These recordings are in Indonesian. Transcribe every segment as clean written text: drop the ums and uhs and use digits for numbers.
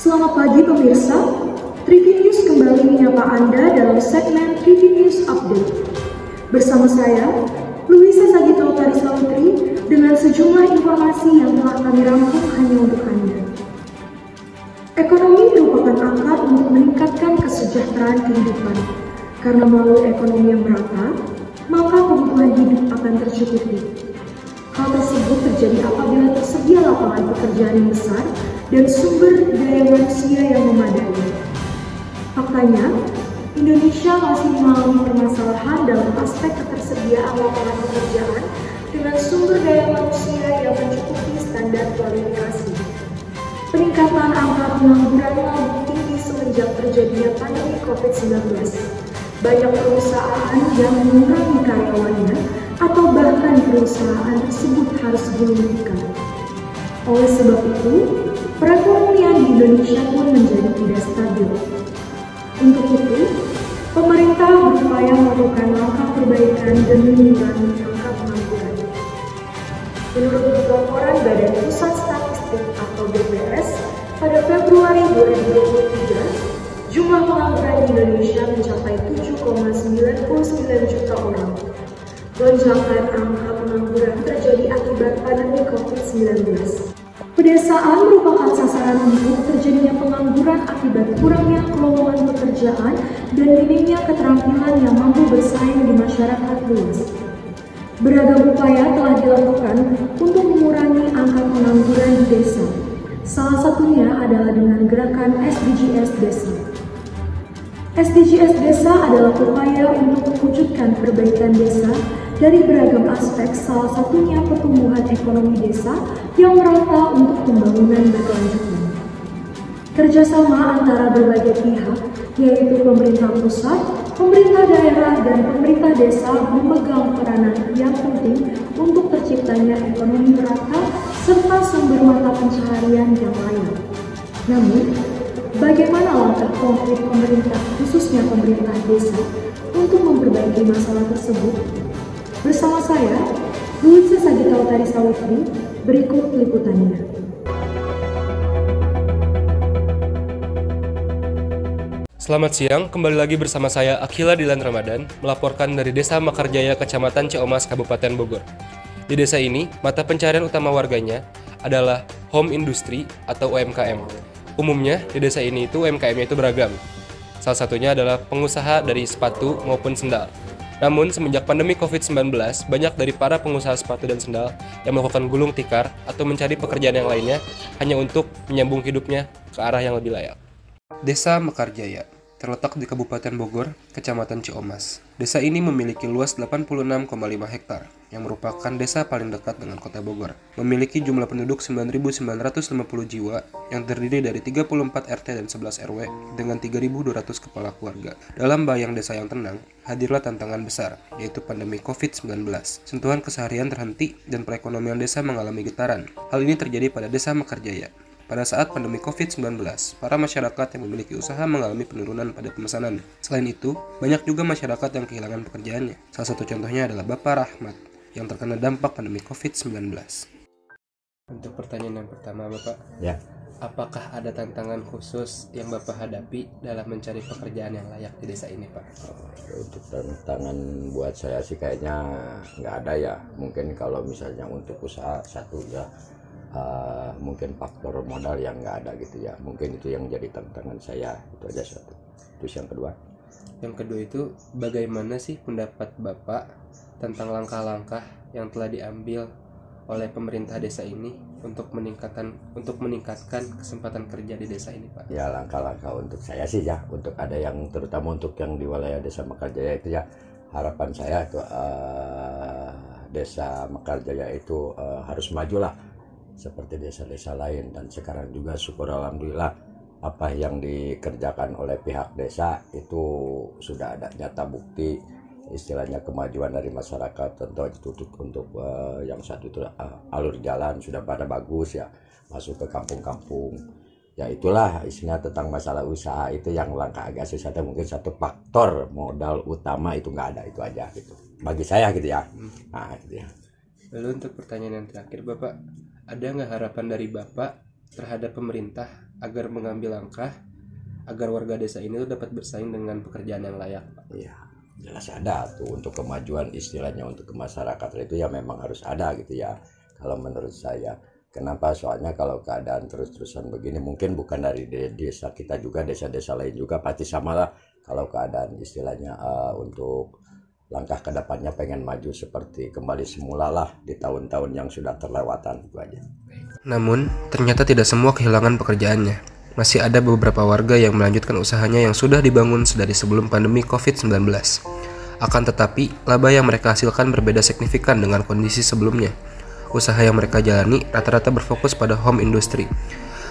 Selamat pagi pemirsa, Tribun News kembali menyapa Anda dalam segmen Tribun News Update. Bersama saya, Luisa Sagito Tarisawutri, dengan sejumlah informasi yang telah kami rangkum hanya untuk Anda. Ekonomi merupakan angkat untuk meningkatkan kesejahteraan kehidupan, karena melalui ekonomi yang merata, maka kebutuhan hidup akan tercukupi. Hal tersebut terjadi apabila tersedia lapangan pekerjaan yang besar dan sumber daya manusia yang memadai. Faktanya, Indonesia masih mengalami permasalahan dalam aspek ketersediaan lapangan pekerjaan dengan sumber daya manusia yang mencukupi standar kualifikasi. Peningkatan angka pengangguran lebih tinggi semenjak terjadinya pandemi COVID-19. Banyak perusahaan yang mengurangi karyawannya atau bahkan perusahaan tersebut harus gulung tikar. Oleh sebab itu, perekonomian di Indonesia pun menjadi tidak stabil. Untuk itu, pemerintah berupaya melakukan langkah perbaikan demi mengurangi angka pengangguran. Menurut laporan Badan Pusat Statistik atau BPS, pada Februari 2023, jumlah pengangguran di Indonesia mencapai 7,99 juta orang. Lonjakan angka pengangguran terjadi akibat pandemi COVID-19. Pedesaan merupakan sasaran untuk terjadinya pengangguran akibat kurangnya kelowongan pekerjaan dan minimnya keterampilan yang mampu bersaing di masyarakat luas. Beragam upaya telah dilakukan untuk mengurangi angka pengangguran di desa. Salah satunya adalah dengan gerakan SDGs Desa. SDGs Desa adalah upaya untuk mewujudkan perbaikan desa dari beragam aspek, salah satunya pertumbuhan ekonomi desa yang merata untuk pembangunan berkelanjutan. Kerjasama antara berbagai pihak, yaitu pemerintah pusat, pemerintah daerah, dan pemerintah desa memegang peranan yang penting untuk terciptanya ekonomi merata serta sumber mata pencaharian yang layak. Namun, bagaimana langkah konkret pemerintah, khususnya pemerintah desa, untuk memperbaiki masalah tersebut? Bersama saya, Luisa Sagito Tarisawutri, berikut liputannya. Selamat siang, kembali lagi bersama saya Akhila Dilan Ramadan, melaporkan dari Desa Mekarjaya, Kecamatan Ciomas, Kabupaten Bogor. Di desa ini, mata pencarian utama warganya adalah home industry atau UMKM. Umumnya, di desa ini UMKM-nya itu beragam. Salah satunya adalah pengusaha dari sepatu maupun sendal. Namun, semenjak pandemi COVID-19, banyak dari para pengusaha sepatu dan sendal yang melakukan gulung tikar atau mencari pekerjaan yang lainnya hanya untuk menyambung hidupnya ke arah yang lebih layak. Desa Mekarjaya terletak di Kabupaten Bogor, Kecamatan Ciomas. Desa ini memiliki luas 86,5 hektar, yang merupakan desa paling dekat dengan kota Bogor. Memiliki jumlah penduduk 9.950 jiwa, yang terdiri dari 34 RT dan 11 RW, dengan 3.200 kepala keluarga. Dalam bayang desa yang tenang, hadirlah tantangan besar, yaitu pandemi COVID-19. Sentuhan keseharian terhenti, dan perekonomian desa mengalami getaran. Hal ini terjadi pada Desa Mekarjaya. Pada saat pandemi COVID-19, para masyarakat yang memiliki usaha mengalami penurunan pada pemesanan. Selain itu, banyak juga masyarakat yang kehilangan pekerjaannya. Salah satu contohnya adalah Bapak Rahmat, yang terkena dampak pandemi COVID-19. Untuk pertanyaan yang pertama, Bapak, apakah ada tantangan khusus yang Bapak hadapi dalam mencari pekerjaan yang layak di desa ini, Pak? Untuk tantangan buat saya sih kayaknya nggak ada ya. Mungkin kalau misalnya untuk usaha satu ya, mungkin faktor modal yang nggak ada gitu ya, mungkin itu yang jadi tantangan saya, itu aja satu. Terus yang kedua itu bagaimana sih pendapat Bapak tentang langkah-langkah yang telah diambil oleh pemerintah desa ini untuk meningkatkan kesempatan kerja di desa ini, Pak? Ya, langkah-langkah untuk saya sih ya, untuk ada yang terutama untuk yang di wilayah Desa Mekarjaya itu ya, harapan saya itu Desa Mekarjaya itu harus majulah seperti desa-desa lain. Dan sekarang juga syukur alhamdulillah apa yang dikerjakan oleh pihak desa itu sudah ada nyata bukti, istilahnya kemajuan dari masyarakat. Tentu untuk yang satu itu alur jalan sudah pada bagus ya, masuk ke kampung-kampung ya. Itulah isinya tentang masalah usaha itu yang langkah agak susah, mungkin satu faktor modal utama itu nggak ada, itu aja gitu bagi saya gitu ya. Nah gitu ya. Lalu untuk pertanyaan yang terakhir, Bapak, ada nggak harapan dari Bapak terhadap pemerintah agar mengambil langkah agar warga desa ini tuh dapat bersaing dengan pekerjaan yang layak, Pak? Iya, jelas ada tuh untuk kemajuan istilahnya untuk ke masyarakat itu ya memang harus ada gitu ya. Kalau menurut saya, kenapa? Soalnya kalau keadaan terus-terusan begini mungkin bukan dari desa kita juga, desa-desa lain juga pasti sama lah. Kalau keadaan istilahnya untuk langkah ke depannya pengen maju seperti kembali semula lah di tahun-tahun yang sudah terlewatan itu aja. Namun, ternyata tidak semua kehilangan pekerjaannya. Masih ada beberapa warga yang melanjutkan usahanya yang sudah dibangun sedari sebelum pandemi COVID-19. Akan tetapi, laba yang mereka hasilkan berbeda signifikan dengan kondisi sebelumnya. Usaha yang mereka jalani rata-rata berfokus pada home industry.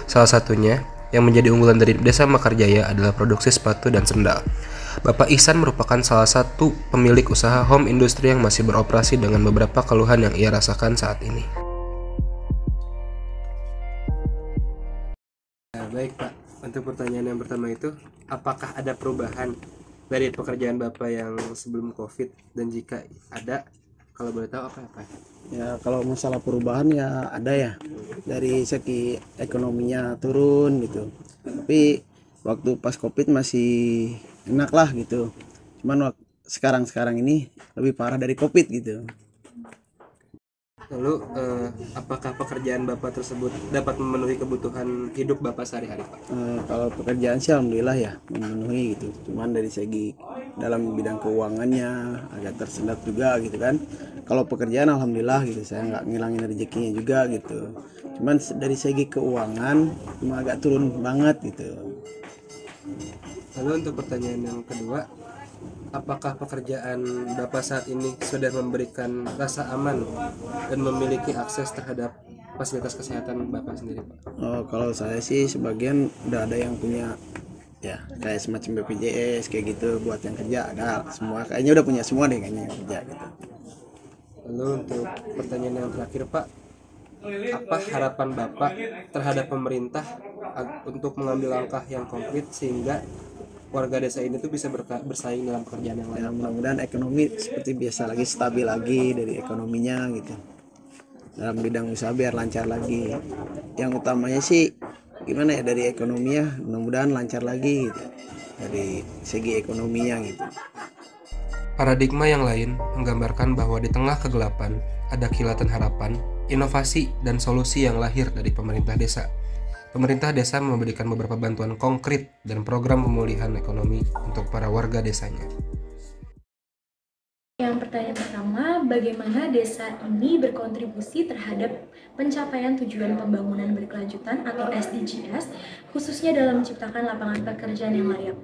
Salah satunya, yang menjadi unggulan dari Desa Mekarjaya adalah produksi sepatu dan sendal. Bapak Ihsan merupakan salah satu pemilik usaha home industry yang masih beroperasi dengan beberapa keluhan yang ia rasakan saat ini. Baik Pak, untuk pertanyaan yang pertama itu, apakah ada perubahan dari pekerjaan Bapak yang sebelum COVID, dan jika ada, kalau boleh tahu apa? Ya kalau masalah perubahan ya ada ya, dari segi ekonominya turun gitu, tapi waktu pas COVID masih enak lah gitu, cuman sekarang ini lebih parah dari COVID gitu. Lalu, apakah pekerjaan Bapak tersebut dapat memenuhi kebutuhan hidup Bapak sehari-hari, Pak? Kalau pekerjaan sih alhamdulillah ya memenuhi gitu, cuman dari segi dalam bidang keuangannya agak tersendat juga gitu kan. Kalau pekerjaan alhamdulillah gitu, saya nggak ngilangin rezekinya juga gitu, cuman dari segi keuangan cuma agak turun banget gitu. Lalu untuk pertanyaan yang kedua, apakah pekerjaan Bapak saat ini sudah memberikan rasa aman dan memiliki akses terhadap fasilitas kesehatan Bapak sendiri, Pak? Kalau saya sih sebagian udah ada yang punya ya kayak semacam BPJS kayak gitu, buat yang kerja ada semua, kayaknya udah punya semua deh kayaknya yang kerja gitu. Lalu untuk pertanyaan yang terakhir, Pak, apa harapan Bapak terhadap pemerintah untuk mengambil langkah yang konkret sehingga warga desa ini tuh bisa bersaing dalam pekerjaan yang Ya lain? mudah-mudahan ekonomi seperti biasa lagi, stabil lagi dari ekonominya gitu, dalam bidang usaha biar lancar lagi. Yang utamanya sih gimana ya, dari ekonominya mudah-mudahan lancar lagi gitu, dari segi ekonominya gitu. Paradigma yang lain menggambarkan bahwa di tengah kegelapan ada kilatan harapan, inovasi, dan solusi yang lahir dari pemerintah desa. Pemerintah desa memberikan beberapa bantuan konkret dan program pemulihan ekonomi untuk para warga desanya. Yang pertanyaan pertama, bagaimana desa ini berkontribusi terhadap pencapaian tujuan pembangunan berkelanjutan atau SDGs, khususnya dalam menciptakan lapangan pekerjaan yang layak?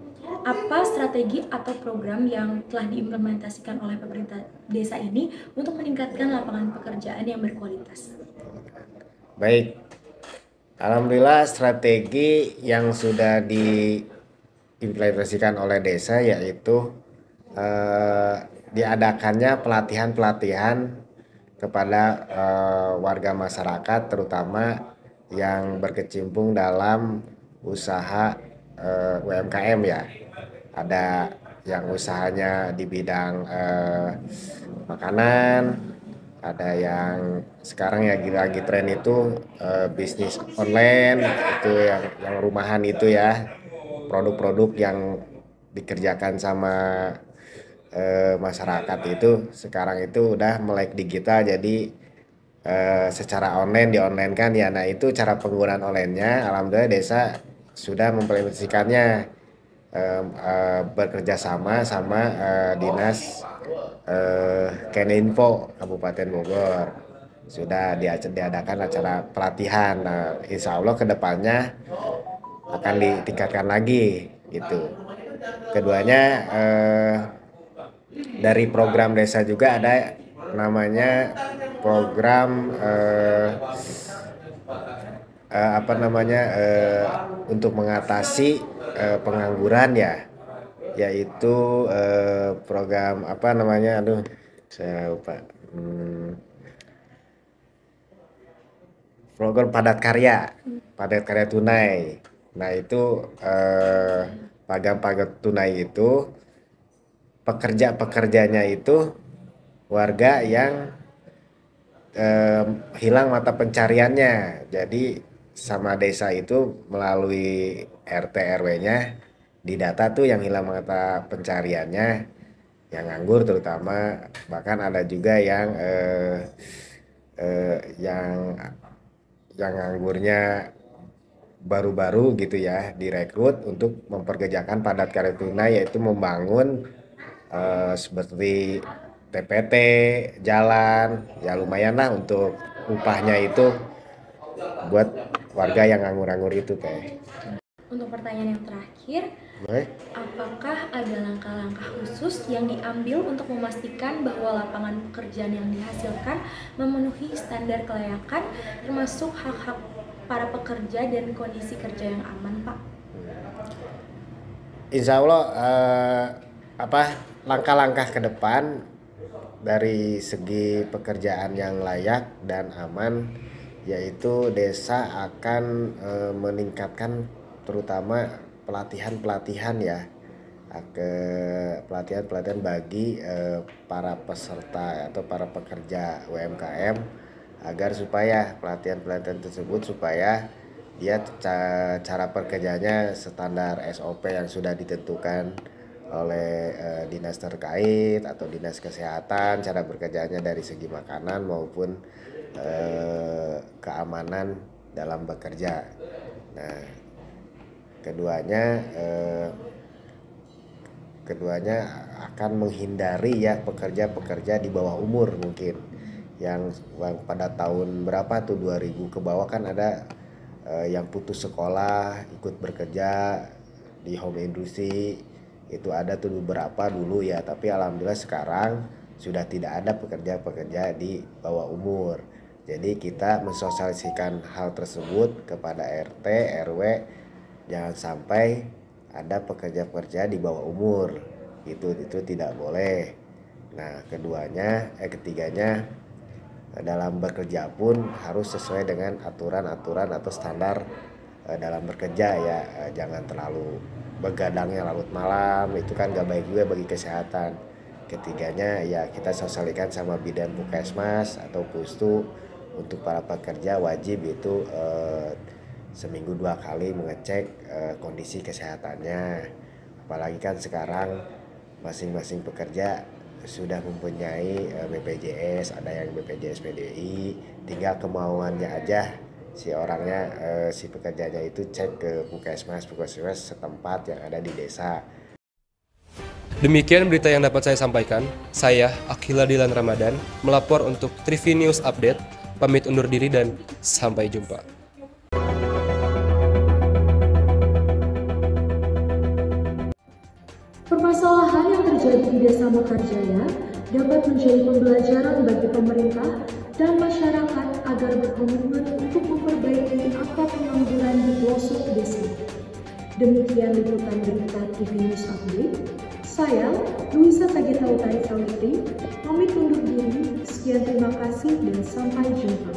Apa strategi atau program yang telah diimplementasikan oleh pemerintah desa ini untuk meningkatkan lapangan pekerjaan yang berkualitas? Baik, alhamdulillah strategi yang sudah diimplementasikan oleh desa yaitu diadakannya pelatihan-pelatihan kepada warga masyarakat, terutama yang berkecimpung dalam usaha UMKM ya. Ada yang usahanya di bidang makanan, ada yang sekarang ya lagi tren itu bisnis online, itu yang rumahan itu ya, produk-produk yang dikerjakan sama masyarakat itu sekarang itu udah melek digital, jadi secara online di-online kan ya. Nah itu cara penggunaan onlinenya, alhamdulillah desa sudah mengimplementasikannya, bekerja sama dinas Keninfo Kabupaten Bogor. Sudah diadakan acara pelatihan. Nah, insya Allah kedepannya akan ditingkatkan lagi gitu. Keduanya dari program desa juga ada namanya program untuk mengatasi pengangguran ya, yaitu program saya lupa, program padat karya tunai. Nah itu padat tunai itu pekerjanya itu warga yang hilang mata pencariannya, jadi sama desa itu melalui RT RW-nya didata tuh yang hilang mata pencariannya, yang nganggur terutama, bahkan ada juga yang nganggurnya baru-baru gitu ya, direkrut untuk memperkerjakan padat karya tunai, yaitu membangun seperti TPT, jalan, ya lumayan lah untuk upahnya itu buat warga yang nganggur-nganggur itu teh. Untuk pertanyaan yang terakhir, Baik. apakah ada langkah-langkah khusus yang diambil untuk memastikan bahwa lapangan pekerjaan yang dihasilkan memenuhi standar kelayakan, termasuk hak-hak para pekerja dan kondisi kerja yang aman, Pak? Insya Allah langkah-langkah ke depan dari segi pekerjaan yang layak dan aman, yaitu desa akan meningkatkan terutama pelatihan-pelatihan ya, pelatihan-pelatihan bagi para peserta atau para pekerja UMKM, agar supaya pelatihan-pelatihan tersebut supaya dia cara pekerjaannya standar SOP yang sudah ditentukan oleh dinas terkait atau dinas kesehatan, cara bekerjanya dari segi makanan maupun keamanan dalam bekerja. Nah, keduanya akan menghindari ya pekerja-pekerja di bawah umur, mungkin yang pada tahun berapa tuh 2000 ke bawah kan ada yang putus sekolah ikut bekerja di home industry, itu ada tuh beberapa dulu ya, tapi alhamdulillah sekarang sudah tidak ada pekerja-pekerja di bawah umur. Jadi kita mensosialisasikan hal tersebut kepada RT RW, jangan sampai ada pekerja-pekerja di bawah umur, itu tidak boleh. Nah, ketiganya dalam bekerja pun harus sesuai dengan aturan-aturan atau standar dalam bekerja ya, jangan terlalu begadangnya larut malam, itu kan gak baik juga bagi kesehatan. Ketiganya ya kita sosialisasikan sama bidan Puskesmas atau Pustu, untuk para pekerja wajib itu seminggu 2 kali mengecek kondisi kesehatannya. Apalagi kan sekarang masing-masing pekerja sudah mempunyai BPJS, ada yang BPJS PDI, tinggal kemauannya aja si orangnya, si pekerjanya itu cek ke Puskesmas setempat yang ada di desa. Demikian berita yang dapat saya sampaikan. Saya, Akhila Dilan Ramadan, melapor untuk Trivi News Update. Pamit undur diri dan sampai jumpa. Permasalahan yang terjadi di Desa Mekarjaya dapat menjadi pembelajaran bagi pemerintah dan masyarakat agar berkomitmen untuk memperbaiki angka pengangguran di pelosok desa. Demikian liputan berita TV News Update. Saya, Luisa Sagita Utari Sawitri, pamit undur diri. Sekian, terima kasih dan sampai jumpa.